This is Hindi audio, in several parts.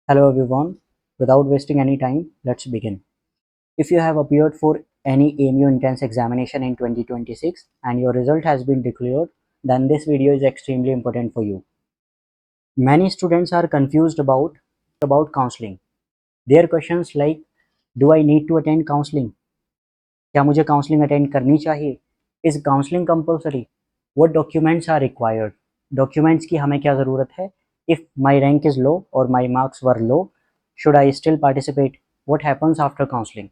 Hello everyone. Without wasting any time, let's begin. If you have appeared for any AMU intense examination in 2026 and your result has been declared, then this video is extremely important for you. Many students are confused about counseling. Their questions like, do I need to attend counseling? क्या मुझे काउंसलिंग अटेंड करनी चाहिए? Is counselling compulsory? What documents are required? Documents की हमें क्या ज़रूरत है? If my rank is low और my marks were low, should I still participate? What happens after counselling?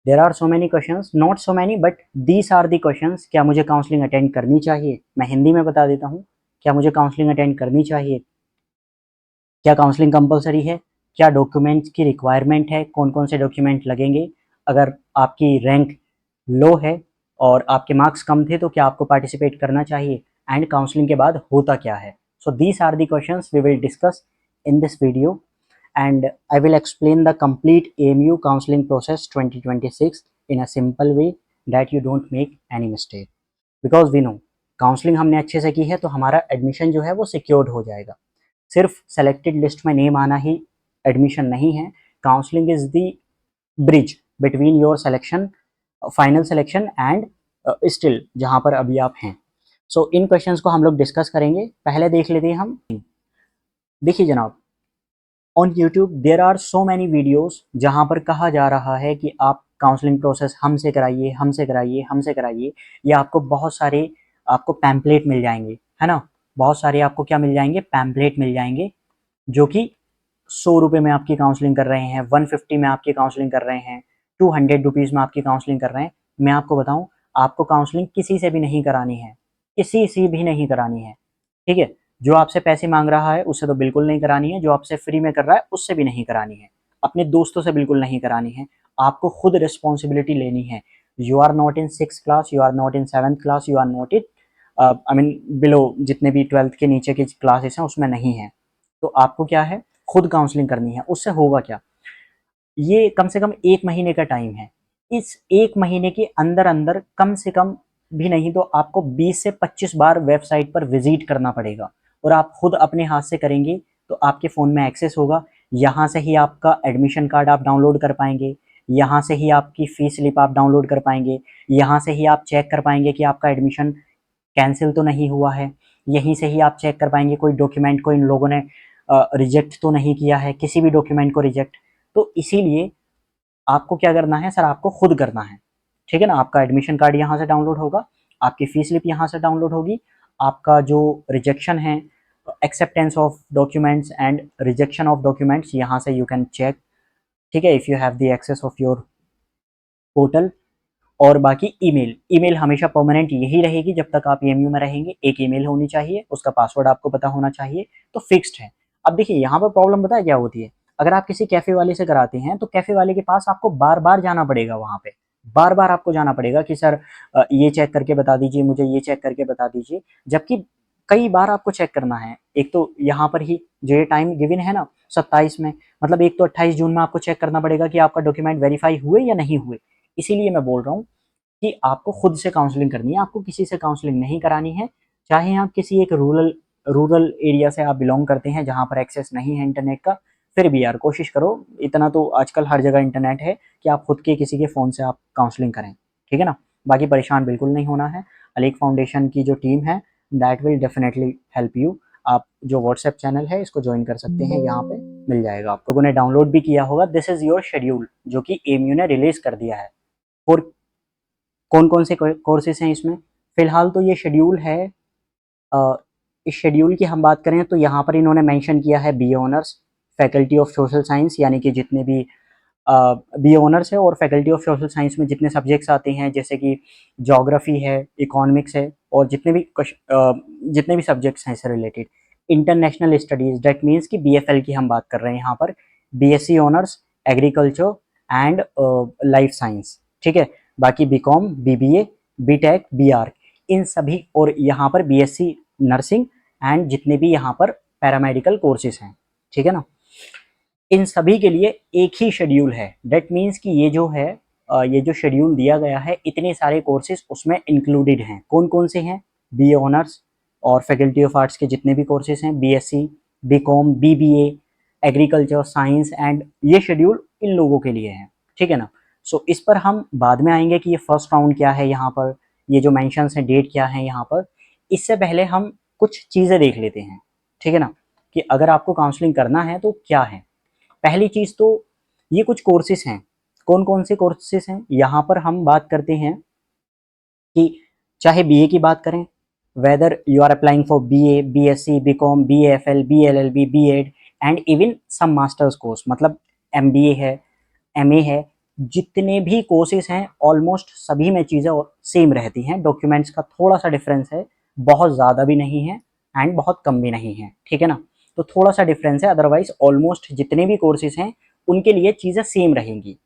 There are so many questions, not so many but these are the questions. क्या मुझे काउंसलिंग अटेंड करनी चाहिए? मैं हिंदी में बता देता हूँ. क्या मुझे काउंसलिंग अटेंड करनी चाहिए? क्या काउंसलिंग कंपलसरी है? क्या डॉक्यूमेंट्स की रिक्वायरमेंट है? कौन कौन से डॉक्यूमेंट लगेंगे? अगर आपकी रैंक लो है और आपके मार्क्स कम थे तो क्या आपको पार्टिसिपेट करना चाहिए? एंड काउंसलिंग के बाद होता क्या है? So these are the questions we will discuss in this video and I will explain the complete AMU counseling process 2026 in a simple way that you don't make any mistake. Because we know counselling हमने अच्छे से की है तो हमारा एडमिशन जो है वो सिक्योर्ड हो जाएगा. सिर्फ सेलेक्टेड लिस्ट में नेम आना ही एडमिशन नहीं है. Counselling is the bridge between your selection, final selection and still जहाँ पर अभी आप हैं. सो इन क्वेश्चंस को हम लोग डिस्कस करेंगे. पहले देख लेते हैं हम. देखिए जनाब, on YouTube there are so many videos जहाँ पर कहा जा रहा है कि आप काउंसलिंग प्रोसेस हमसे कराइए, हमसे कराइए, हमसे कराइए. या आपको बहुत सारे आपको पैम्पलेट मिल जाएंगे, है ना. बहुत सारे आपको क्या मिल जाएंगे? पैम्पलेट मिल जाएंगे जो कि 100 रुपये में आपकी काउंसलिंग कर रहे हैं, 150 में आपकी काउंसलिंग कर रहे हैं, 200 रुपीज़ में आपकी काउंसलिंग कर रहे हैं. मैं आपको बताऊं, आपको काउंसलिंग किसी से भी नहीं करानी है, किसी से भी नहीं करानी है. ठीक है. जो आपसे पैसे मांग रहा है उससे तो बिल्कुल नहीं करानी है. जो आपसे फ्री में कर रहा है उससे भी नहीं करानी है. अपने दोस्तों से बिल्कुल नहीं करानी है. आपको खुद रिस्पॉन्सिबिलिटी लेनी है. You are not in 6th class, you are not in 7th class, you are not in I mean below, जितने भी 12th के नीचे की क्लासेस हैं उसमें नहीं है. तो आपको क्या है? खुद काउंसलिंग करनी है. उससे होगा क्या? ये कम से कम 1 महीने का टाइम है. इस 1 महीने के अंदर अंदर कम से कम भी नहीं तो आपको 20 से 25 बार वेबसाइट पर विजिट करना पड़ेगा. और आप खुद अपने हाथ से करेंगे तो आपके फ़ोन में एक्सेस होगा. यहाँ से ही आपका एडमिशन कार्ड आप डाउनलोड कर पाएंगे. यहाँ से ही आपकी फ़ीस स्लिप आप डाउनलोड कर पाएंगे. यहाँ से ही आप चेक कर पाएंगे कि आपका एडमिशन कैंसिल तो नहीं हुआ है. यहीं से ही आप चेक कर पाएंगे कोई डॉक्यूमेंट को इन लोगों ने रिजेक्ट तो नहीं किया है, किसी भी डॉक्यूमेंट को रिजेक्ट. तो इसीलिए आपको क्या करना है सर? आपको खुद करना है. ठीक है ना. आपका एडमिशन कार्ड यहाँ से डाउनलोड होगा, आपकी फीस स्लिप यहाँ से डाउनलोड होगी. आपका जो रिजेक्शन है, acceptance of documents and rejection of documents, यहाँ से यू कैन चेक. ठीक है. If you have the access of your portal. और बाकी ईमेल, ईमेल हमेशा परमानेंट यही रहेगी जब तक आप एएमयू में रहेंगे. एक ईमेल होनी चाहिए, उसका पासवर्ड आपको पता होना चाहिए, तो फिक्स्ड है. अब देखिए यहाँ पर प्रॉब्लम पता है क्या होती है? अगर आप किसी कैफ़े वाले से कराते हैं तो कैफ़े वाले के पास आपको बार बार जाना पड़ेगा. वहाँ पे बार बार आपको जाना पड़ेगा कि सर ये चेक करके बता दीजिए, मुझे ये चेक करके बता दीजिए. जबकि कई बार आपको चेक करना है. एक तो यहाँ पर ही जो ये टाइम गिवन है ना 27 में, मतलब एक तो 28 जून में आपको चेक करना पड़ेगा कि आपका डॉक्यूमेंट वेरीफाई हुए या नहीं हुए. इसीलिए मैं बोल रहा हूँ कि आपको खुद से काउंसलिंग करनी है. आपको किसी से काउंसलिंग नहीं करानी है. चाहे आप किसी एक रूरल एरिया से आप बिलोंग करते हैं जहाँ पर एक्सेस नहीं है इंटरनेट का, फिर भी यार कोशिश करो. इतना तो आजकल हर जगह इंटरनेट है कि आप खुद के किसी के फ़ोन से आप काउंसलिंग करें. ठीक है ना. बाकी परेशान बिल्कुल नहीं होना है. अलीक फाउंडेशन की जो टीम है that will definitely help you. आप जो व्हाट्सएप चैनल है इसको ज्वाइन कर सकते हैं. यहाँ पे मिल जाएगा. आप लोगों ने डाउनलोड भी किया होगा. दिस इज़ योर शेड्यूल जो कि एमयू ने रिलीज कर दिया है. फॉर कौन कौन से कोर्सेज हैं इसमें? फ़िलहाल तो ये शेड्यूल है. इस शेड्यूल की हम बात करें तो यहाँ पर इन्होंने मेंशन किया है BA honours, faculty of social science, यानी कि जितने भी बीए ऑनर्स है और फैकल्टी ऑफ सोशल साइंस में जितने सब्जेक्ट्स आते हैं जैसे कि ज्योग्राफी है, इकोनॉमिक्स है और जितने भी सब्जेक्ट्स हैं इससे related. International studies, that means कि बीएफएल की हम बात कर रहे हैं यहाँ पर. BSc honours agriculture and life science. ठीक है. बाकी बीकॉम, बीबीए, बीटेक, बीआर, इन सभी, और यहाँ पर बीएससी नर्सिंग एंड जितने भी यहाँ पर पैरामेडिकल कोर्सेज हैं. ठीक है ना. इन सभी के लिए एक ही शेड्यूल है. डेट मीन्स कि ये जो है ये जो शेड्यूल दिया गया है इतने सारे कोर्सेज उसमें इंक्लूडेड हैं. कौन कौन से हैं? बीए ऑनर्स और फैकल्टी ऑफ आर्ट्स के जितने भी कोर्सेज हैं, BSc, BCom, BBA, agriculture, science and ये शेड्यूल इन लोगों के लिए है, ठीक है ना। सो इस पर हम बाद में आएंगे कि ये फर्स्ट राउंड क्या है, यहाँ पर ये जो मेंशंस है डेट क्या है यहाँ पर। इससे पहले हम कुछ चीज़ें देख लेते हैं, ठीक है ना, कि अगर आपको काउंसलिंग करना है तो क्या है। पहली चीज़ तो ये कुछ कोर्सेज हैं। कौन कौन से कोर्सेज हैं यहाँ पर हम बात करते हैं कि चाहे बीए की बात करें, whether you are applying for BA, BSc, BCom, BFL, BLLB, BEd and even some masters course, मतलब एमबीए है, एमए है, जितने भी कोर्सेज हैं ऑलमोस्ट सभी में चीज़ें सेम रहती हैं। डॉक्यूमेंट्स का थोड़ा सा डिफरेंस है, बहुत ज़्यादा भी नहीं है एंड बहुत कम भी नहीं है, ठीक है ना। तो थोड़ा सा डिफरेंस है, अदरवाइज ऑलमोस्ट जितने भी कोर्सेज हैं उनके लिए चीज़ें सेम रहेंगी।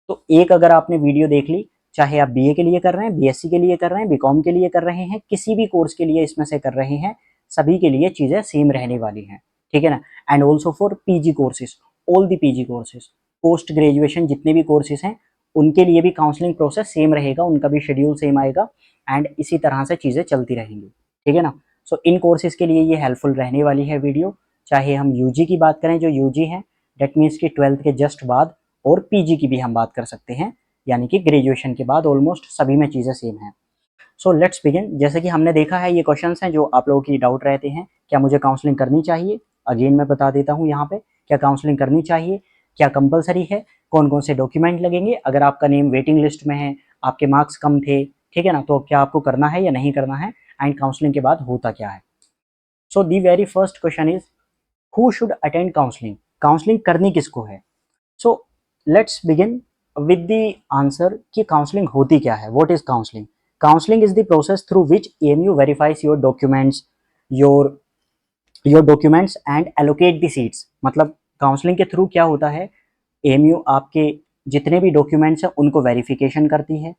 तो एक अगर आपने वीडियो देख ली, चाहे आप बीए के लिए कर रहे हैं, बीएससी के लिए कर रहे हैं, बीकॉम के लिए कर रहे हैं, किसी भी कोर्स के लिए इसमें से कर रहे हैं, सभी के लिए चीज़ें सेम रहने वाली हैं, ठीक है ना। And also for PG courses, all the PG courses, post graduation जितने भी कोर्सेज हैं उनके लिए भी काउंसलिंग प्रोसेस सेम रहेगा, उनका भी शेड्यूल सेम आएगा एंड इसी तरह से चीज़ें चलती रहेंगी, ठीक है ना। सो इन कोर्सेज के लिए ये हेल्पफुल रहने वाली है वीडियो। चाहे हम यूजी की बात करें, जो यूजी है डेट मीन्स कि 12th के जस्ट बाद, और पीजी की भी हम बात कर सकते हैं, यानी कि ग्रेजुएशन के बाद ऑलमोस्ट सभी में चीज़ें सेम हैं। सो लेट्स बिगिन। जैसे कि हमने देखा है ये क्वेश्चंस हैं जो आप लोगों की डाउट रहते हैं, क्या मुझे काउंसलिंग करनी चाहिए। अगेन मैं बता देता हूँ यहाँ पे, क्या काउंसलिंग करनी चाहिए, क्या कंपलसरी है, कौन कौन से डॉक्यूमेंट लगेंगे, अगर आपका नेम वेटिंग लिस्ट में है, आपके मार्क्स कम थे, ठीक है ना, तो क्या आपको करना है या नहीं करना है, एंड काउंसलिंग के बाद होता क्या है। So the very first question is who should attend counselling, counselling करनी किसको है। So let's begin with the answer कि काउंसलिंग होती क्या है, what is counselling. Counselling is the process through which AMU verifies your your documents and allocate the seats. मतलब काउंसलिंग के थ्रू क्या होता है, एएमयू आपके जितने भी डॉक्यूमेंट्स हैं उनको वेरिफिकेशन करती है,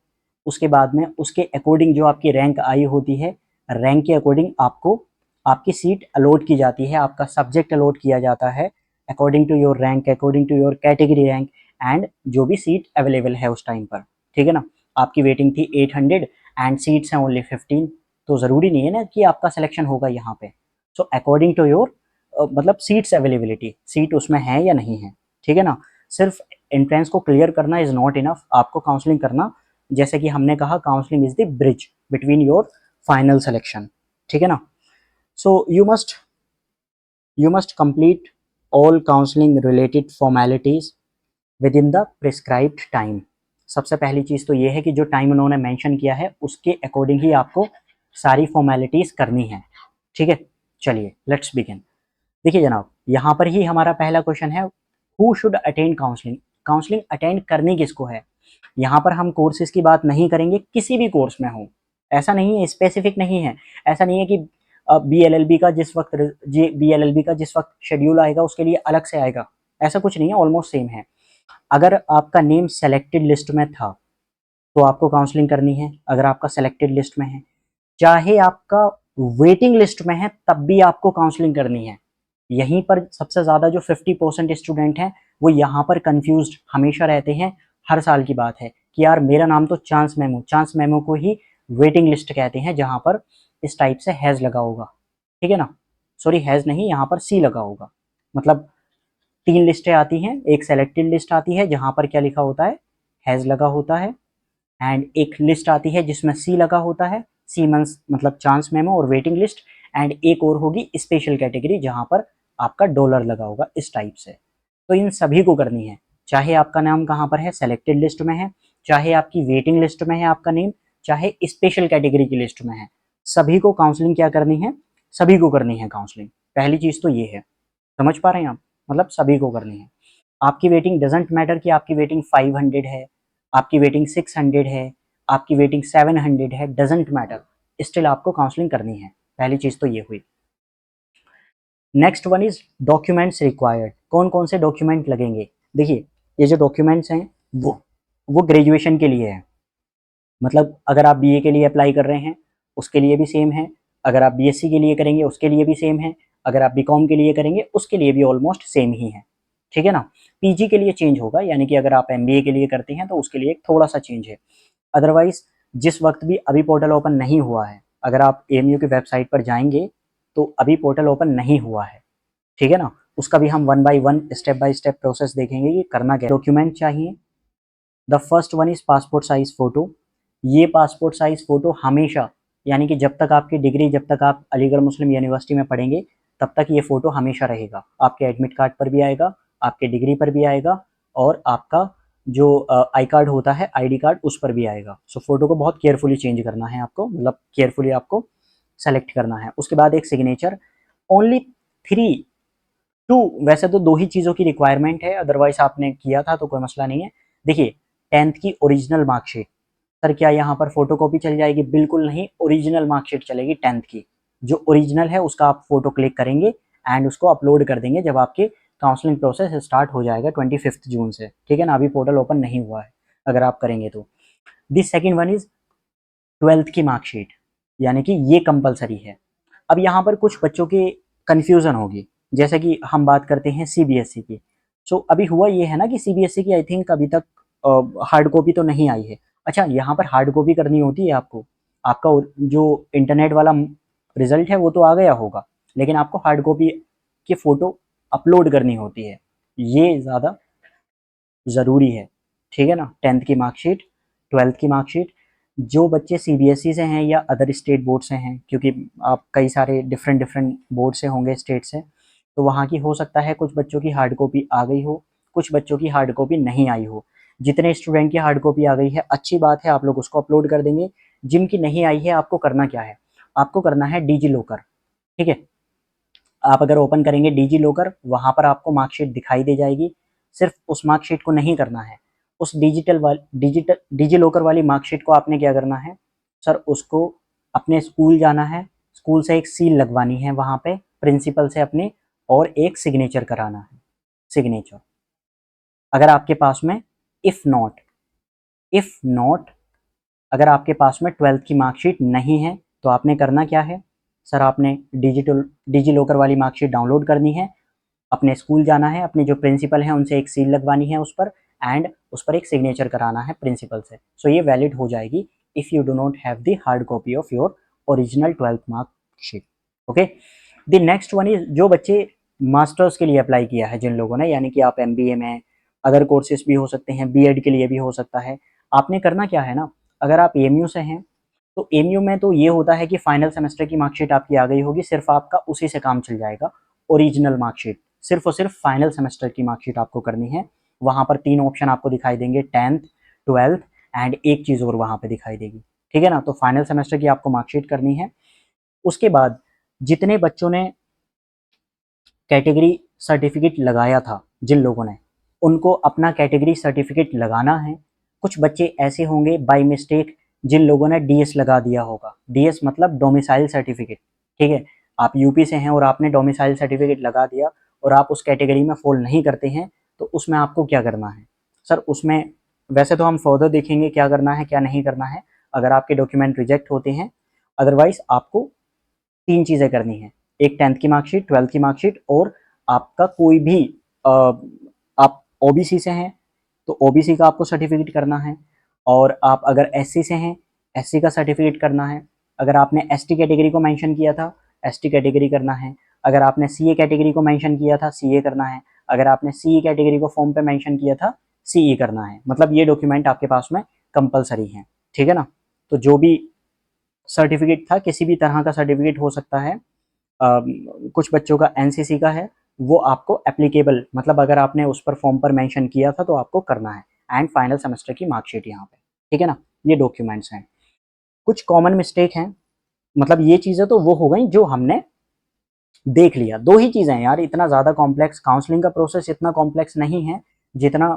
उसके बाद में उसके अकॉर्डिंग जो आपकी रैंक आई होती है, रैंक के अकॉर्डिंग आपको आपकी सीट अलॉट की जाती है, आपका सब्जेक्ट अलॉट किया जाता है according to your rank, according to your category rank and जो भी सीट अवेलेबल है उस टाइम पर, ठीक है ना। आपकी वेटिंग थी 800 एंड सीट्स हैं ओनली 15, तो ज़रूरी नहीं है ना कि आपका सिलेक्शन होगा यहाँ पे। सो अकॉर्डिंग टू योर मतलब सीट्स अवेलेबिलिटी, सीट उसमें है या नहीं है, ठीक है ना। सिर्फ एंट्रेंस को क्लियर करना इज़ नॉट इनफ, आपको काउंसलिंग करना, जैसे कि हमने कहा counselling is the bridge between your final selection, ठीक है ना। सो you must complete all counseling related formalities within the prescribed time। सबसे पहली चीज़ तो ये है कि जो टाइम उन्होंने मेंशन किया है उसके अकॉर्डिंग ही आपको सारी फॉर्मेलिटीज़ करनी है, ठीक है। चलिए लेट्स बिगिन। देखिए जनाब, यहाँ पर ही हमारा पहला क्वेश्चन है, who should attend counselling. Counselling attend करनी किसको है। यहाँ पर हम कोर्सेज की बात नहीं करेंगे, किसी भी कोर्स में हो, ऐसा नहीं है, स्पेसिफिक नहीं है। ऐसा नहीं है कि बीएलएलबी का जिस वक्त शेड्यूल आएगा उसके लिए अलग से आएगा, ऐसा कुछ नहीं है, ऑलमोस्ट सेम है। अगर आपका नेम सेलेक्टेड लिस्ट में था तो आपको काउंसलिंग करनी है, अगर आपका सेलेक्टेड लिस्ट में है, चाहे आपका वेटिंग लिस्ट में है तब भी आपको काउंसलिंग करनी है। यहीं पर सबसे ज़्यादा जो 50% स्टूडेंट हैं वो यहाँ पर कंफ्यूज्ड हमेशा रहते हैं। हर साल की बात है कि यार मेरा नाम तो चांस मेमो को ही वेटिंग लिस्ट कहते हैं, जहाँ पर इस टाइप से हैज़ लगा होगा, ठीक है ना। सॉरी हैज़ नहीं, यहाँ पर सी लगा होगा। मतलब 3 लिस्टें आती हैं, एक सेलेक्टेड लिस्ट आती है जहाँ पर क्या लिखा होता है, हैज़ लगा होता है, एंड एक लिस्ट आती है जिसमें सी लगा होता है, सी मंस मतलब चांस मेमो और वेटिंग लिस्ट, एंड एक और होगी स्पेशल कैटेगरी जहां पर आपका डॉलर लगा होगा, इस टाइप से। तो इन सभी को करनी है, चाहे आपका नाम कहाँ पर है, सेलेक्टेड लिस्ट में है, चाहे आपकी वेटिंग लिस्ट में है आपका नेम, चाहे स्पेशल कैटेगरी की लिस्ट में है, सभी को काउंसलिंग क्या करनी है, सभी को करनी है काउंसलिंग। पहली चीज तो ये है, समझ पा रहे हैं आप, मतलब सभी को करनी है। आपकी वेटिंग डजेंट मैटर कि आपकी वेटिंग 500 है, आपकी वेटिंग 600 है, आपकी वेटिंग 700 है, डजेंट मैटर, स्टिल आपको काउंसलिंग करनी है। पहली चीज तो ये हुई। Next one is documents required. कौन कौन से डॉक्यूमेंट लगेंगे। देखिए ये जो डॉक्यूमेंट्स हैं वो ग्रेजुएशन के लिए है, मतलब अगर आप बीए के लिए अप्लाई कर रहे हैं उसके लिए भी सेम है, अगर आप बीएससी के लिए करेंगे उसके लिए भी सेम है, अगर आप बीकॉम के लिए करेंगे उसके लिए भी ऑलमोस्ट सेम ही है, ठीक है ना। पीजी के लिए चेंज होगा, यानी कि अगर आप एमबीए के लिए करते हैं तो उसके लिए थोड़ा सा चेंज है। अदरवाइज जिस वक्त भी अभी पोर्टल ओपन नहीं हुआ है, अगर आप एएमयू की वेबसाइट पर जाएंगे तो अभी पोर्टल ओपन नहीं हुआ है, ठीक है ना, उसका भी हम one by one step by step process देखेंगे कि करना क्या। डॉक्यूमेंट चाहिए, the first one is passport size photo. ये पासपोर्ट साइज फोटो हमेशा, यानी कि जब तक आपकी डिग्री, जब तक आप अलीगढ़ मुस्लिम यूनिवर्सिटी में पढ़ेंगे, तब तक ये फोटो हमेशा रहेगा। आपके एडमिट कार्ड पर भी आएगा, आपके डिग्री पर भी आएगा, और आपका जो आई कार्ड होता है, आईडी कार्ड, उस पर भी आएगा। सो फोटो को बहुत केयरफुली चेंज करना है आपको, मतलब केयरफुली आपको सेलेक्ट करना है। उसके बाद एक सिग्नेचर। ओनली 2, वैसे तो 2 ही चीज़ों की रिक्वायरमेंट है, अदरवाइज आपने किया था तो कोई मसला नहीं है। देखिए, 10th की ओरिजिनल मार्कशीट। सर क्या यहाँ पर फोटोकॉपी चल जाएगी? बिल्कुल नहीं, ओरिजिनल मार्कशीट चलेगी 10th की। जो ओरिजिनल है उसका आप फोटो क्लिक करेंगे एंड उसको अपलोड कर देंगे जब आपके काउंसलिंग प्रोसेस स्टार्ट हो जाएगा 25 जून से, ठीक है ना। अभी पोर्टल ओपन नहीं हुआ है, अगर आप करेंगे तो। This second one is 12th की मार्कशीट, यानी कि ये कंपलसरी है। अब यहाँ पर कुछ बच्चों के कन्फ्यूज़न होगी, जैसे कि हम बात करते हैं सीबीएसई की। सो अभी हुआ ये है ना कि सीबीएसई की आई थिंक अभी तक हार्ड कॉपी तो नहीं आई है। अच्छा, यहाँ पर हार्ड कॉपी करनी होती है आपको। आपका जो इंटरनेट वाला रिजल्ट है वो तो आ गया होगा, लेकिन आपको हार्ड कॉपी की फ़ोटो अपलोड करनी होती है। ये ज़्यादा ज़रूरी है, ठीक है ना। 10th की मार्कशीट, 12th की मार्कशीट। जो बच्चे सीबीएसई से हैं या अदर स्टेट बोर्ड से हैं, क्योंकि आप कई सारे डिफरेंट डिफरेंट बोर्ड से होंगे, स्टेट से, तो वहाँ की हो सकता है कुछ बच्चों की हार्ड कॉपी आ गई हो, कुछ बच्चों की हार्ड कॉपी नहीं आई हो। जितने स्टूडेंट की हार्ड कॉपी आ गई है, अच्छी बात है, आप लोग उसको अपलोड कर देंगे। जिनकी नहीं आई है, आपको करना क्या है? आपको करना है डिजी लॉकर, ठीक है। आप अगर ओपन करेंगे डिजी लॉकर, वहाँ पर आपको मार्कशीट दिखाई दे जाएगी। सिर्फ उस मार्कशीट को नहीं करना है, उस डिजी लॉकर वाली मार्कशीट को आपने क्या करना है सर? उसको अपने स्कूल जाना है, स्कूल से एक सील लगवानी है वहाँ पे प्रिंसिपल से अपने, और एक सिग्नेचर कराना है, सिग्नेचर। अगर आपके पास में इफ़ नॉट अगर आपके पास में 12th की मार्कशीट नहीं है, तो आपने करना क्या है सर? आपने डिजी लॉकर वाली मार्कशीट डाउनलोड करनी है, अपने स्कूल जाना है, अपने जो प्रिंसिपल हैं उनसे एक सील लगवानी है उस पर, एंड उस पर एक सिग्नेचर कराना है प्रिंसिपल से। सो ये वैलिड हो जाएगी if you do not have the hard copy of your original 12th marksheet. Okay. The next one is, जो बच्चे मास्टर्स के लिए अप्लाई किया है जिन लोगों ने, यानी कि आप एमबीए में, अदर कोर्सेज भी हो सकते हैं, बीएड के लिए भी हो सकता है। आपने करना क्या है ना, अगर आप एएमयू से हैं तो एएमयू में तो ये होता है कि फाइनल सेमेस्टर की मार्कशीट आपकी आ गई होगी, सिर्फ आपका उसी से काम चल जाएगा। ओरिजिनल मार्कशीट, सिर्फ और सिर्फ फाइनल सेमेस्टर की मार्कशीट आपको करनी है। वहाँ पर 3 ऑप्शन आपको दिखाई देंगे, 10th, 12th एंड एक चीज़ और वहाँ पे दिखाई देगी, ठीक है ना। तो फाइनल सेमेस्टर की आपको मार्कशीट करनी है। उसके बाद जितने बच्चों ने कैटेगरी सर्टिफिकेट लगाया था, जिन लोगों ने, उनको अपना कैटेगरी सर्टिफिकेट लगाना है। कुछ बच्चे ऐसे होंगे बाय मिस्टेक जिन लोगों ने डीएस लगा दिया होगा। डीएस मतलब डोमिसाइल सर्टिफिकेट, ठीक है। आप यूपी से हैं और आपने डोमिसाइल सर्टिफिकेट लगा दिया और आप उस कैटेगरी में फॉल नहीं करते हैं, तो उसमें आपको क्या करना है सर? उसमें वैसे तो हम फर्दर देखेंगे क्या करना है क्या नहीं करना है, अगर आपके डॉक्यूमेंट रिजेक्ट होते हैं। अदरवाइज आपको 3 चीज़ें करनी है, एक 10th की मार्कशीट, 12th की मार्कशीट, और आपका कोई भी आप ओबीसी से हैं तो ओबीसी का आपको सर्टिफिकेट करना है, और आप अगर एससी से हैं, एससी का सर्टिफिकेट करना है। अगर आपने एसटी कैटेगरी को मेंशन किया था, एसटी कैटेगरी करना है। अगर आपने सीए कैटेगरी को मेंशन किया था, सीए करना है। अगर आपने सीई कैटेगरी को फॉर्म पे मेंशन किया था, सीई करना है। मतलब ये डॉक्यूमेंट आपके पास में कंपलसरी हैं, ठीक है ना। तो जो भी सर्टिफिकेट था, किसी भी तरह का सर्टिफिकेट हो सकता है, कुछ बच्चों का एनसीसी का है, वो आपको एप्लीकेबल, मतलब अगर आपने उस पर फॉर्म पर मेंशन किया था तो आपको करना है। एंड फाइनल सेमेस्टर की मार्कशीट यहाँ पे, ठीक है ना। ये डॉक्यूमेंट्स हैं। कुछ कॉमन मिस्टेक हैं, मतलब ये चीज़ें तो वो हो गई जो हमने देख लिया। 2 ही चीज़ें हैं यार, इतना ज़्यादा कॉम्प्लेक्स काउंसलिंग का प्रोसेस इतना कॉम्प्लेक्स नहीं है जितना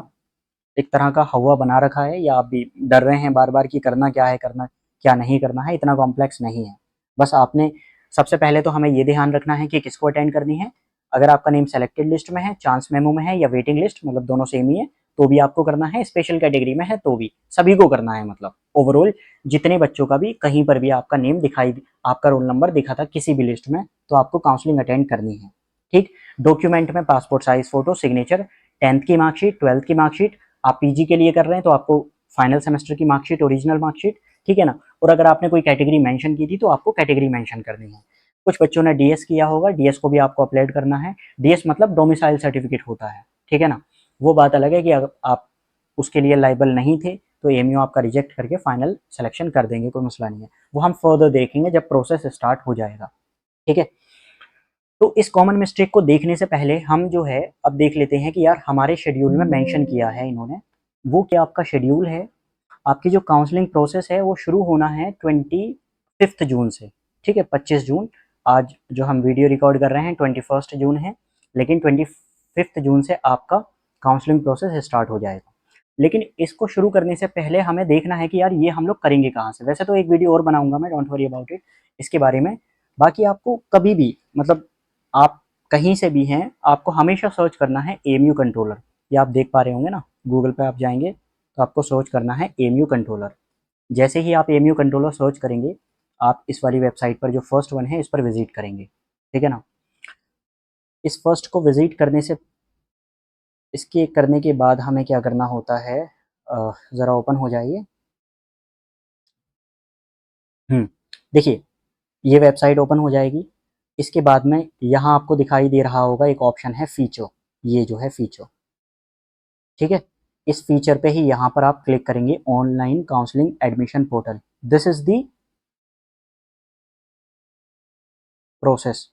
एक तरह का हवा बना रखा है, या आप भी डर रहे हैं बार बार कि करना क्या है, करना क्या नहीं करना है। इतना कॉम्प्लेक्स नहीं है। बस आपने सबसे पहले तो हमें ये ध्यान रखना है कि किसको अटेंड करनी है। अगर आपका नेम सेलेक्टेड लिस्ट में है, चांस मेमो में है, या वेटिंग लिस्ट, मतलब दोनों सेम ही है, तो भी आपको करना है। स्पेशल कैटेगरी में है तो भी, सभी को करना है। मतलब ओवरऑल जितने बच्चों का भी कहीं पर भी आपका नेम दिखाई, आपका रोल नंबर दिखा था किसी भी लिस्ट में, तो आपको काउंसलिंग अटेंड करनी है, ठीक। डॉक्यूमेंट में passport size photo, signature, 10th की मार्कशीट, 12th की मार्कशीट। आप पीजी के लिए कर रहे हैं तो आपको फाइनल सेमेस्टर की मार्कशीट, ओरिजिनल मार्कशीट, ठीक है ना। और अगर आपने कोई कैटेगरी मेंशन की थी तो आपको कैटेगरी मेंशन करनी है। कुछ बच्चों ने डीएस किया होगा, डीएस को भी आपको अपलोड करना है। डीएस मतलब डोमिसाइल सर्टिफिकेट होता है, ठीक है ना। वो बात अलग है कि अगर आप उसके लिए लाइबल नहीं थे तो एएमयू आपका रिजेक्ट करके फाइनल सिलेक्शन कर देंगे, कोई मसला नहीं है। वो हम फर्दर देखेंगे जब प्रोसेस स्टार्ट हो जाएगा, ठीक है। तो इस कॉमन मिस्टेक को देखने से पहले हम जो है अब देख लेते हैं कि यार हमारे शेड्यूल में मेंशन किया है इन्होंने, वो क्या आपका शेड्यूल है। आपकी जो काउंसलिंग प्रोसेस है वो शुरू होना है 25 जून से, ठीक है। 25 जून, आज जो हम वीडियो रिकॉर्ड कर रहे हैं 21 जून है, लेकिन 25 जून से आपका काउंसलिंग प्रोसेस स्टार्ट हो जाएगा। लेकिन इसको शुरू करने से पहले हमें देखना है कि यार ये हम लोग करेंगे कहाँ से। वैसे तो एक वीडियो और बनाऊंगा मैं, डोंट वरी अबाउट इट, इसके बारे में। बाकी आपको कभी भी मतलब आप कहीं से भी हैं, आपको हमेशा सर्च करना है एएमयू कंट्रोलर। ये आप देख पा रहे होंगे ना, गूगल पे आप जाएंगे तो आपको सर्च करना है एएमयू कंट्रोलर। जैसे ही आप एएमयू कंट्रोलर सर्च करेंगे, आप इस वाली वेबसाइट पर जो फर्स्ट वन है इस पर विजिट करेंगे, ठीक है ना। इस फर्स्ट को विजिट करने से, इसके करने के बाद हमें क्या करना होता है, ज़रा ओपन हो जाइए। देखिए, ये वेबसाइट ओपन हो जाएगी। इसके बाद में यहाँ आपको दिखाई दे रहा होगा एक ऑप्शन है फीचर, ये जो है फीचर, ठीक है। इस फीचर पे ही यहाँ पर आप क्लिक करेंगे, online counselling admission portal, this is the process.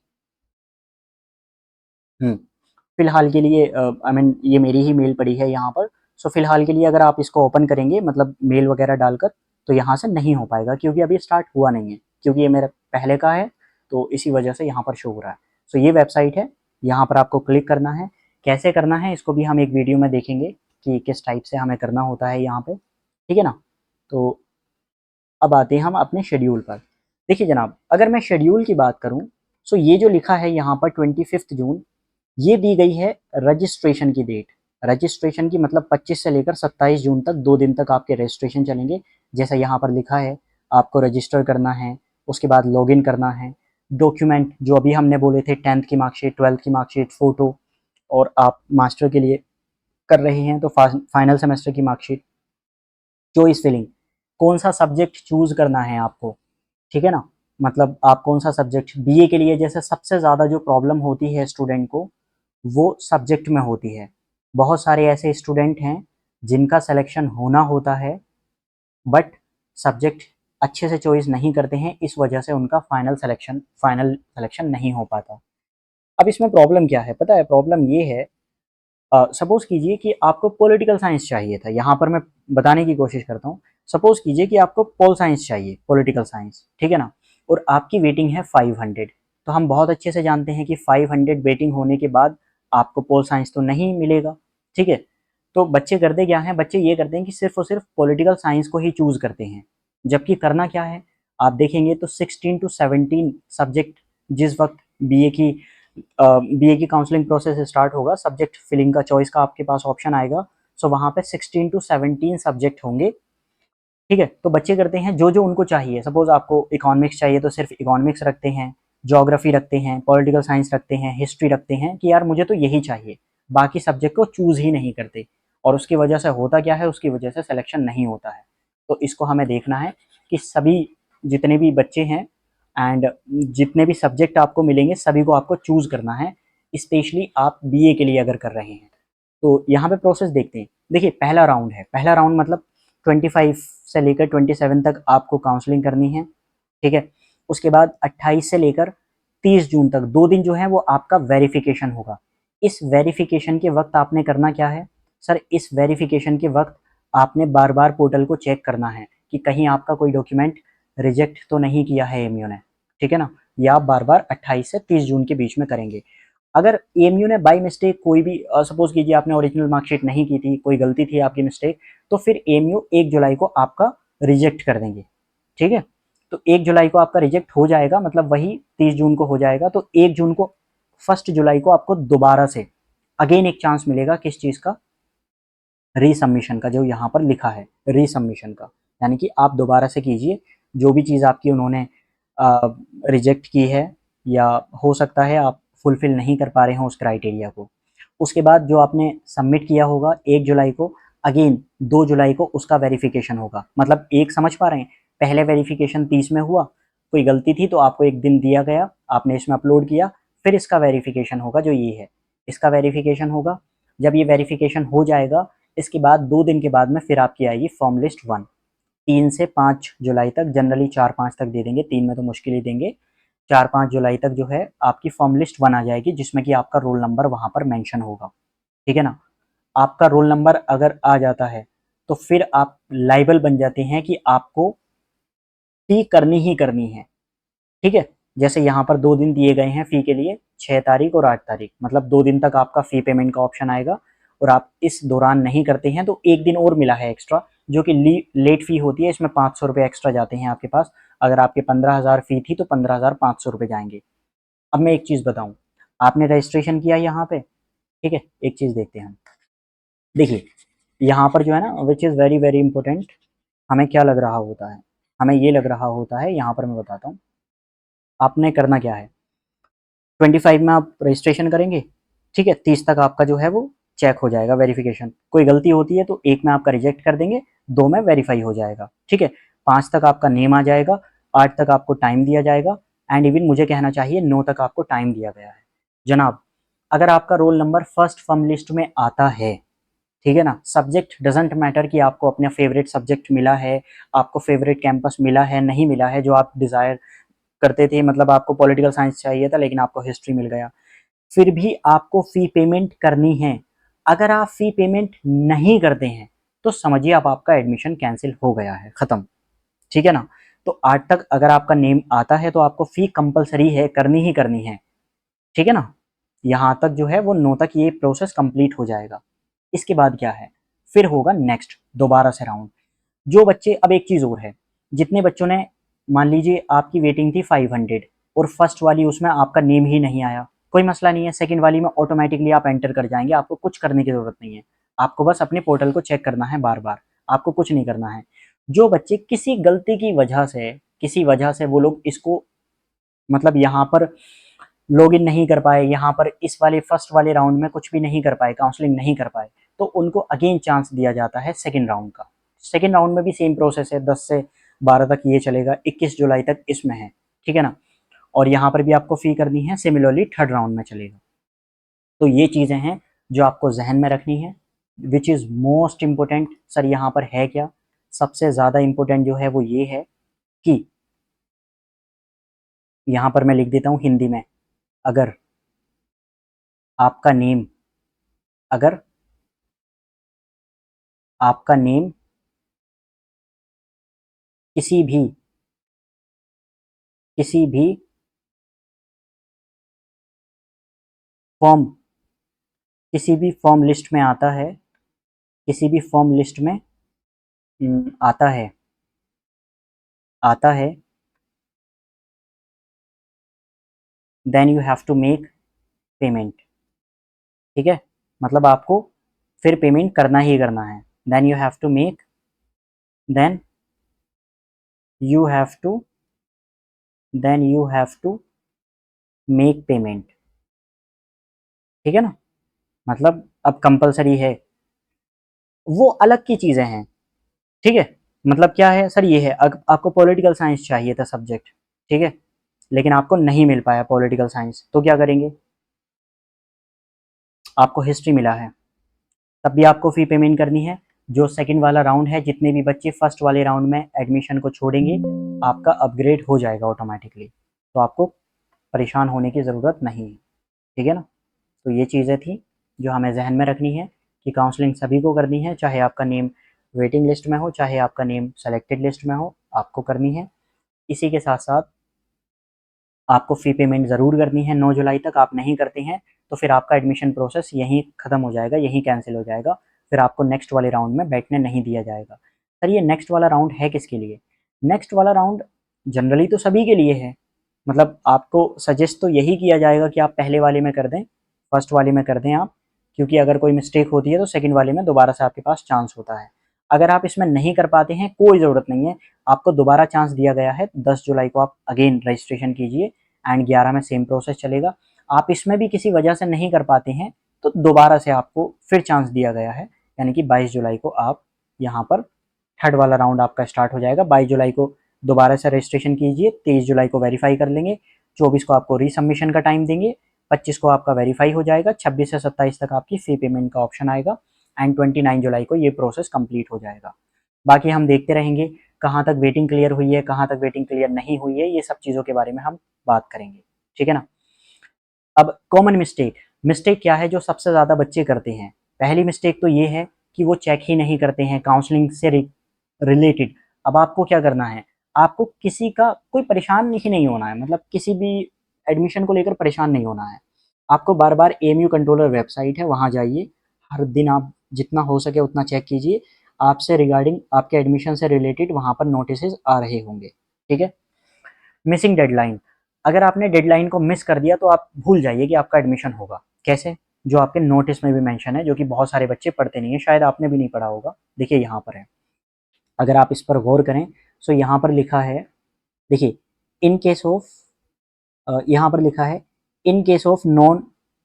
फिलहाल के लिए आई मीन ये मेरी ही मेल पड़ी है यहाँ पर। सो फिलहाल के लिए अगर आप इसको ओपन करेंगे मतलब मेल वगैरह डालकर, तो यहाँ से नहीं हो पाएगा क्योंकि अभी स्टार्ट हुआ नहीं है, क्योंकि ये मेरा पहले का है तो इसी वजह से यहाँ पर शो हो रहा है। सो ये वेबसाइट है, यहाँ पर आपको क्लिक करना है। कैसे करना है इसको भी हम एक वीडियो में देखेंगे कि किस टाइप से हमें करना होता है यहाँ पे, ठीक है ना। तो अब आते हैं हम अपने शेड्यूल पर। देखिए जनाब, अगर मैं शेड्यूल की बात करूँ, सो ये जो लिखा है यहाँ पर 25 जून, ये दी गई है रजिस्ट्रेशन की डेट। रजिस्ट्रेशन की मतलब 25 से लेकर 27 जून तक 2 दिन तक आपके रजिस्ट्रेशन चलेंगे। जैसा यहाँ पर लिखा है, आपको रजिस्टर करना है, उसके बाद लॉगिन करना है। डॉक्यूमेंट जो अभी हमने बोले थे, 10th की मार्कशीट, 12th की मार्कशीट, फ़ोटो, और आप मास्टर के लिए कर रहे हैं तो फाइनल सेमेस्टर की मार्कशीट। चॉइस फिलिंग, कौन सा सब्जेक्ट चूज़ करना है आपको, ठीक है ना। मतलब आप कौन सा सब्जेक्ट, बीए के लिए जैसे सबसे ज़्यादा जो प्रॉब्लम होती है स्टूडेंट को, वो सब्जेक्ट में होती है। बहुत सारे ऐसे स्टूडेंट हैं जिनका सिलेक्शन होना होता है बट सब्जेक्ट अच्छे से चॉइस नहीं करते हैं, इस वजह से उनका फाइनल सिलेक्शन नहीं हो पाता। अब इसमें प्रॉब्लम क्या है पता है, प्रॉब्लम ये है, सपोज़ कीजिए कि आपको पॉलिटिकल साइंस चाहिए था, यहाँ पर मैं बताने की कोशिश करता हूँ। सपोज़ कीजिए कि आपको पॉल साइंस चाहिए, पॉलिटिकल साइंस, ठीक है ना, और आपकी वेटिंग है 500। तो हम बहुत अच्छे से जानते हैं कि 500 वेटिंग होने के बाद आपको पॉल साइंस तो नहीं मिलेगा, ठीक है। तो बच्चे करते क्या हैं, बच्चे ये करते हैं कि सिर्फ और सिर्फ पॉलिटिकल साइंस को ही चूज़ करते हैं, जबकि करना क्या है, आप देखेंगे तो 16 to 17 सब्जेक्ट, जिस वक्त बीए की बीए की काउंसलिंग प्रोसेस स्टार्ट होगा, सब्जेक्ट फिलिंग का, चॉइस का आपके पास ऑप्शन आएगा। सो वहाँ पे 16 to 17 सब्जेक्ट होंगे, ठीक है। तो बच्चे करते हैं जो जो उनको चाहिए। सपोज आपको इकोनॉमिक्स चाहिए तो सिर्फ इकोनॉमिक्स रखते हैं, ज्योग्राफी रखते हैं, पॉलिटिकल साइंस रखते हैं, हिस्ट्री रखते हैं कि यार मुझे तो यही चाहिए, बाकी सब्जेक्ट को चूज़ ही नहीं करते। और उसकी वजह से होता क्या है, उसकी वजह से सिलेक्शन नहीं होता है। तो इसको हमें देखना है कि सभी जितने भी बच्चे हैं एंड जितने भी सब्जेक्ट आपको मिलेंगे सभी को आपको चूज़ करना है, स्पेशली आप बीए के लिए अगर कर रहे हैं। तो यहाँ पे प्रोसेस देखते हैं। देखिए पहला राउंड है, पहला राउंड मतलब 25 से लेकर 27 तक आपको काउंसलिंग करनी है, ठीक है। उसके बाद 28 से लेकर 30 जून तक 2 दिन जो है वो आपका वेरिफिकेशन होगा। इस वेरिफिकेशन के वक्त आपने करना क्या है सर, इस वेरिफिकेशन के वक्त आपने बार बार पोर्टल को चेक करना है कि कहीं आपका कोई डॉक्यूमेंट रिजेक्ट तो नहीं किया है एएमयू ने, ठीक है ना। ये आप बार बार 28 से 30 जून के बीच में करेंगे। अगर एएमयू ने बाय मिस्टेक कोई भी, सपोज कीजिए आपने ओरिजिनल मार्कशीट नहीं की थी, कोई गलती थी आपकी मिस्टेक, तो फिर एएमयू 1 जुलाई को आपका रिजेक्ट कर देंगे, ठीक है। तो 1 जुलाई को आपका रिजेक्ट हो जाएगा, मतलब वही 30 जून को हो जाएगा। तो 1 जून को, 1 जुलाई को आपको दोबारा से अगेन एक चांस मिलेगा, किस चीज़ का, रीसबमिशन का, जो यहाँ पर लिखा है रीसबमिशन का। यानी कि आप दोबारा से कीजिए जो भी चीज़ आपकी उन्होंने रिजेक्ट की है, या हो सकता है आप फुलफ़िल नहीं कर पा रहे हो उस क्राइटेरिया को। उसके बाद जो आपने सबमिट किया होगा 1 जुलाई को, अगेन 2 जुलाई को उसका वेरिफिकेशन होगा। मतलब एक, समझ पा रहे हैं, पहले वेरिफिकेशन 30 में हुआ, कोई गलती थी तो आपको एक दिन दिया गया, आपने इसमें अपलोड किया, फिर इसका वेरिफिकेशन होगा जो ये है, इसका वेरिफिकेशन होगा। जब ये वेरिफिकेशन हो जाएगा इसके बाद 2 दिन के बाद में फिर आपकी आएगी फॉर्म लिस्ट 1। 3 से 5 जुलाई तक, जनरली 4-5 तक दे देंगे, 3 में तो मुश्किल ही देंगे। 4-5 जुलाई तक जो है आपकी फॉर्म लिस्ट 1 आ जाएगी जिसमें कि आपका रोल नंबर वहां पर मेंशन होगा, ठीक है ना। आपका रोल नंबर अगर आ जाता है तो फिर आप लाइबल बन जाते हैं कि आपको फी करनी ही करनी है, ठीक है। जैसे यहाँ पर 2 दिन दिए गए हैं फी के लिए, 6 तारीख और 8 तारीख, मतलब 2 दिन तक आपका फी पेमेंट का ऑप्शन आएगा, और आप इस दौरान नहीं करते हैं तो एक दिन और मिला है एक्स्ट्रा, जो कि लेट फी होती है, इसमें 500 रुपये एक्स्ट्रा जाते हैं आपके पास। अगर आपके 15,000 फी थी तो 15,500 रुपये जाएंगे। अब मैं एक चीज़ बताऊँ, आपने रजिस्ट्रेशन किया यहाँ पे, ठीक है, एक चीज़ देखते हैं हम। देखिए यहाँ पर जो है ना, which is very very important, हमें क्या लग रहा होता है, हमें ये लग रहा होता है, यहाँ पर मैं बताता हूँ आपने करना क्या है। 25 में आप रजिस्ट्रेशन करेंगे, ठीक है, 30 तक आपका जो है वो चेक हो जाएगा वेरिफिकेशन, कोई गलती होती है तो 1 में आपका रिजेक्ट कर देंगे, 2 में वेरीफाई हो जाएगा, ठीक है। 5 तक आपका नेम आ जाएगा, 8 तक आपको टाइम दिया जाएगा, एंड इवन मुझे कहना चाहिए 9 तक आपको टाइम दिया गया है। जनाब अगर आपका roll number first firm list में आता है, ठीक है ना, सब्जेक्ट डजेंट मैटर कि आपको अपना फेवरेट सब्जेक्ट मिला है, आपको फेवरेट कैंपस मिला है, नहीं मिला है, जो आप डिज़ायर करते थे, मतलब आपको पॉलिटिकल साइंस चाहिए था लेकिन आपको हिस्ट्री मिल गया, फिर भी आपको फ़ी पेमेंट करनी है। अगर आप फ़ी पेमेंट नहीं करते हैं तो समझिए आप आपका एडमिशन कैंसिल हो गया है, ख़त्म, ठीक है ना। तो 8 तक अगर आपका नेम आता है तो आपको फ़ी कंपलसरी है, करनी ही करनी है, ठीक है ना। यहाँ तक जो है वो 9 तक ये प्रोसेस कंप्लीट हो जाएगा। इसके बाद क्या है, फिर होगा नेक्स्ट दोबारा से राउंड। जो बच्चे, अब एक चीज़ और है, जितने बच्चों ने, मान लीजिए आपकी वेटिंग थी 500 और फर्स्ट वाली उसमें आपका नेम ही नहीं आया, कोई मसला नहीं है, सेकंड वाली में ऑटोमेटिकली आप एंटर कर जाएंगे, आपको कुछ करने की ज़रूरत नहीं है, आपको बस अपने पोर्टल को चेक करना है बार बार, आपको कुछ नहीं करना है। जो बच्चे किसी गलती की वजह से, किसी वजह से वो लोग इसको, मतलब यहाँ पर लॉगिन नहीं कर पाए, यहाँ पर इस वाले फर्स्ट वाले राउंड में कुछ भी नहीं कर पाए, काउंसलिंग नहीं कर पाए, तो उनको अगेन चांस दिया जाता है सेकेंड राउंड का। सेकेंड राउंड में भी सेम प्रोसेस है, 10 से 12 तक ये चलेगा, 21 जुलाई तक इसमें है, ठीक है ना। और यहाँ पर भी आपको फ़ी करनी है, सिमिलरली थर्ड राउंड में चलेगा। तो ये चीज़ें हैं जो आपको जहन में रखनी है, which is most important. Sir यहाँ पर है क्या, सबसे ज़्यादा इम्पोर्टेंट जो है वो ये है कि यहाँ पर मैं लिख देता हूँ हिंदी में, अगर आपका नेम, अगर आपका नेम किसी भी किसी भी फॉर्म किसी भी फॉर्म लिस्ट में आता है, किसी भी फॉर्म लिस्ट में आता है, आता है, then you have to make payment, ठीक है, मतलब आपको फिर पेमेंट करना ही करना है। Then you have to make, then you have to then you have to make payment, ठीक है ना, मतलब अब कंपलसरी है, वो अलग की चीज़ें हैं, ठीक है। मतलब क्या है सर, ये है, आपको पॉलिटिकल साइंस चाहिए था सब्जेक्ट, ठीक है, लेकिन आपको नहीं मिल पाया पॉलिटिकल साइंस, तो क्या करेंगे, आपको हिस्ट्री मिला है, तब भी आपको फ़ी पेमेंट करनी है। जो सेकंड वाला राउंड है, जितने भी बच्चे फर्स्ट वाले राउंड में एडमिशन को छोड़ेंगे, आपका अपग्रेड हो जाएगा ऑटोमेटिकली, तो आपको परेशान होने की ज़रूरत नहीं है, ठीक है ना। तो ये चीज़ें थी जो हमें जहन में रखनी है कि काउंसलिंग सभी को करनी है, चाहे आपका नेम वेटिंग लिस्ट में हो, चाहे आपका नेम सेलेक्टेड लिस्ट में हो, आपको करनी है। इसी के साथ साथ आपको फ़ी पेमेंट ज़रूर करनी है 9 जुलाई तक, आप नहीं करते हैं तो फिर आपका एडमिशन प्रोसेस यहीं ख़त्म हो जाएगा, यहीं कैंसिल हो जाएगा, फिर आपको नेक्स्ट वाले राउंड में बैठने नहीं दिया जाएगा। सर ये नेक्स्ट वाला राउंड है किसके लिए, नेक्स्ट वाला राउंड जनरली तो सभी के लिए है, मतलब आपको सजेस्ट तो यही किया जाएगा कि आप पहले वाले में कर दें, फर्स्ट वाले में कर दें आप, क्योंकि अगर कोई मिस्टेक होती है तो सेकंड वाले में दोबारा से आपके पास चांस होता है। अगर आप इसमें नहीं कर पाते हैं कोई ज़रूरत नहीं है, आपको दोबारा चांस दिया गया है, 10 जुलाई को आप अगेन रजिस्ट्रेशन कीजिए, एंड 11 में सेम प्रोसेस चलेगा। आप इसमें भी किसी वजह से नहीं कर पाते हैं तो दोबारा से आपको फिर चांस दिया गया है, यानी कि 22 जुलाई को आप यहाँ पर थर्ड वाला राउंड आपका स्टार्ट हो जाएगा। 22 जुलाई को दोबारा से रजिस्ट्रेशन कीजिए, 23 जुलाई को वेरीफाई कर लेंगे, 24 को आपको रीसबमिशन का टाइम देंगे, 25 को आपका वेरीफाई हो जाएगा, 26 से 27 तक आपकी फी पेमेंट का ऑप्शन आएगा एंड 29 जुलाई को ये प्रोसेस कंप्लीट हो जाएगा। बाकी हम देखते रहेंगे कहाँ तक वेटिंग क्लियर हुई है, कहाँ तक वेटिंग क्लियर नहीं हुई है, ये सब चीज़ों के बारे में हम बात करेंगे, ठीक है ना। अब कॉमन मिस्टेक क्या है जो सबसे ज़्यादा बच्चे करते हैं। पहली मिस्टेक तो ये है कि वो चेक ही नहीं करते हैं काउंसलिंग से रिलेटेड। अब आपको क्या करना है, आपको किसी का कोई परेशान ही नहीं होना है, मतलब किसी भी एडमिशन को लेकर परेशान नहीं होना है। आपको बार बार एएमयू कंट्रोलर वेबसाइट है, वहाँ जाइए, हर दिन आप जितना हो सके उतना चेक कीजिए, आपसे रिगार्डिंग आपके एडमिशन से रिलेटेड वहाँ पर नोटिस आ रहे होंगे, ठीक है। मिसिंग डेडलाइन, अगर आपने डेडलाइन को मिस कर दिया तो आप भूल जाइए कि आपका एडमिशन होगा। कैसे? जो आपके नोटिस में भी मेंशन है, जो कि बहुत सारे बच्चे पढ़ते नहीं है, शायद आपने भी नहीं पढ़ा होगा। देखिए यहाँ पर है, अगर आप इस पर गौर करें तो यहाँ पर लिखा है, देखिए, इन केस ऑफ, यहाँ पर लिखा है in case of non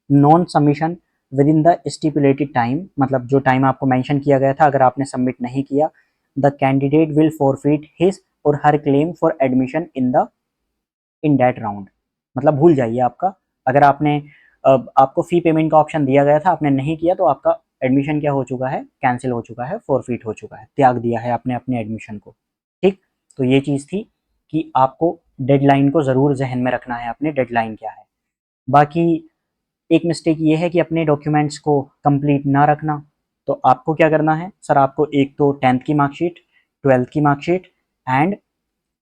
non submission with in the stipulated time, मतलब जो टाइम आपको मेंशन किया गया था, अगर आपने सबमिट नहीं किया, the candidate will forfeit his or her claim for admission in that round. मतलब भूल जाइए आपका, अगर आपने आपको फी पेमेंट का ऑप्शन दिया गया था, आपने नहीं किया, तो आपका एडमिशन क्या हो चुका है, कैंसिल हो चुका है, फॉरफिट हो चुका है, त्याग दिया है आपने अपने एडमिशन को, ठीक। तो ये चीज़ थी कि आपको डेडलाइन को ज़रूर जहन में रखना है, अपने डेडलाइन क्या है। बाकी एक मिस्टेक ये है कि अपने डॉक्यूमेंट्स को कंप्लीट ना रखना। तो आपको क्या करना है सर, आपको एक तो 10th की मार्कशीट, 12th की मार्कशीट एंड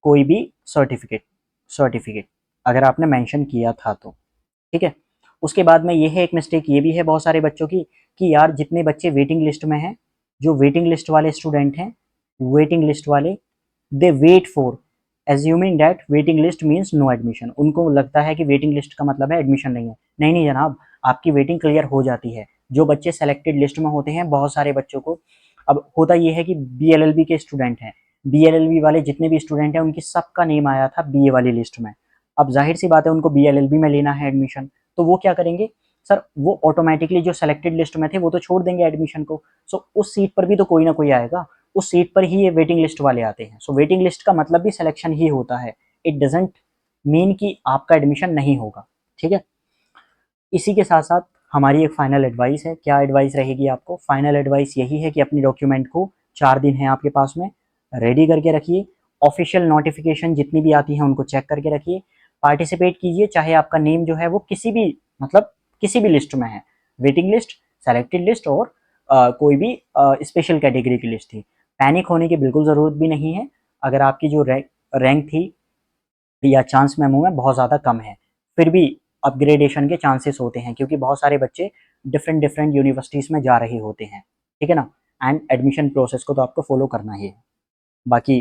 कोई भी सर्टिफिकेट अगर आपने मेंशन किया था तो, ठीक है। उसके बाद में ये है, एक मिस्टेक ये भी है बहुत सारे बच्चों की कि यार जितने बच्चे वेटिंग लिस्ट में हैं, जो वेटिंग लिस्ट वाले स्टूडेंट हैं, वेटिंग लिस्ट वाले, they wait for assuming that waiting list means no admission. उनको लगता है कि वेटिंग लिस्ट का मतलब है एडमिशन नहीं है। नहीं नहीं जनाब, आपकी वेटिंग क्लियर हो जाती है। जो बच्चे सेलेक्टेड लिस्ट में होते हैं, बहुत सारे बच्चों को, अब होता ये है कि बीएलएलबी के स्टूडेंट हैं, बीएलएलबी वाले जितने भी स्टूडेंट हैं उनकी सबका नेम आया था बीए वाली लिस्ट में। अब जाहिर सी बात है उनको बीएलएलबी में लेना है एडमिशन, तो वो क्या करेंगे सर, वो ऑटोमेटिकली जो सेलेक्टेड लिस्ट में थे वो तो छोड़ देंगे एडमिशन को। सो उस सीट पर भी तो कोई ना कोई आएगा, उस सीट पर ही ये वेटिंग लिस्ट वाले आते हैं। सो वेटिंग लिस्ट का मतलब भी सिलेक्शन ही होता है, इट डजेंट मीन कि आपका एडमिशन नहीं होगा, ठीक है। इसी के साथ साथ हमारी एक फाइनल एडवाइस है। क्या एडवाइस रहेगी आपको? फाइनल एडवाइस यही है कि अपनी डॉक्यूमेंट को 4 दिन है आपके पास में, रेडी करके रखिए। ऑफिशियल नोटिफिकेशन जितनी भी आती हैं उनको चेक करके रखिए। पार्टिसिपेट कीजिए, चाहे आपका नेम जो है वो किसी भी, मतलब किसी भी लिस्ट में है, वेटिंग लिस्ट, सेलेक्टेड लिस्ट और कोई भी स्पेशल कैटेगरी की लिस्ट थी। पैनिक होने की बिल्कुल ज़रूरत भी नहीं है। अगर आपकी जो रैंक थी या चांस मेमो में बहुत ज़्यादा कम है, फिर भी अपग्रेडेशन के चांसेस होते हैं, क्योंकि बहुत सारे बच्चे डिफरेंट डिफरेंट यूनिवर्सिटीज़ में जा रहे होते हैं, ठीक है ना। एंड एडमिशन प्रोसेस को तो आपको फॉलो करना ही है। बाकी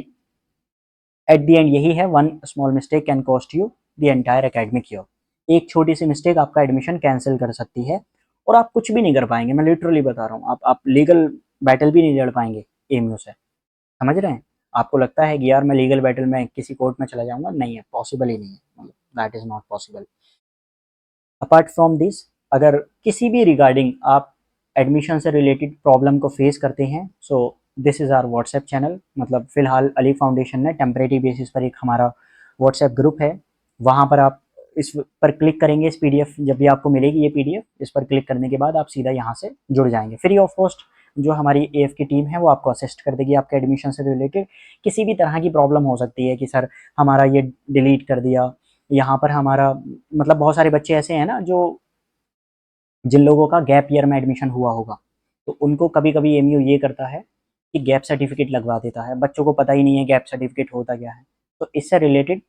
एट दी एंड यही है, one small mistake can cost you the entire academic year. एक छोटी सी मिस्टेक आपका एडमिशन कैंसिल कर सकती है और आप कुछ भी नहीं कर पाएंगे। मैं लिटरली बता रहा हूँ, आप लीगल बैटल भी नहीं लड़ पाएंगे एएमयू से, समझ रहे हैं। आपको लगता है कि यार मैं लीगल बैटल में किसी कोर्ट में चला जाऊंगा, नहीं है, पॉसिबल ही नहीं है, मतलब that is not possible. Apart from this, अगर किसी भी रिगार्डिंग आप एडमिशन से रिलेटेड प्रॉब्लम को फेस करते हैं, so this is our WhatsApp channel. मतलब फ़िलहाल अली फाउंडेशन ने टेम्परेरी बेसिस पर एक हमारा व्हाट्सएप ग्रुप है, वहाँ पर आप इस पर क्लिक करेंगे, इस पीडीएफ जब भी आपको मिलेगी ये पीडीएफ, इस पर क्लिक करने के बाद आप सीधा यहाँ से जुड़ जाएंगे फ्री ऑफ कॉस्ट। जो हमारी एएफ की टीम है वो आपको असिस्ट कर देगी आपके एडमिशन से रिलेटेड। किसी भी तरह की प्रॉब्लम हो सकती है कि सर हमारा ये डिलीट कर दिया, यहाँ पर हमारा, मतलब बहुत सारे बच्चे ऐसे हैं ना जो, जिन लोगों का गैप ईयर में एडमिशन हुआ होगा, तो उनको कभी कभी एमयू ये करता है कि गैप सर्टिफिकेट लगवा देता है, बच्चों को पता ही नहीं है गैप सर्टिफिकेट होता क्या है। तो इससे related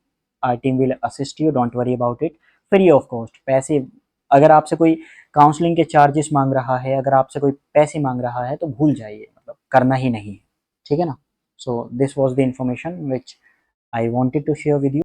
our team will assist you, don't worry about it, free of cost. पैसे, अगर आपसे कोई काउंसलिंग के चार्जेस मांग रहा है, अगर आपसे कोई पैसे मांग रहा है, तो भूल जाइए, मतलब करना ही नहीं है, ठीक है ना। So this was the information which I wanted to share with you.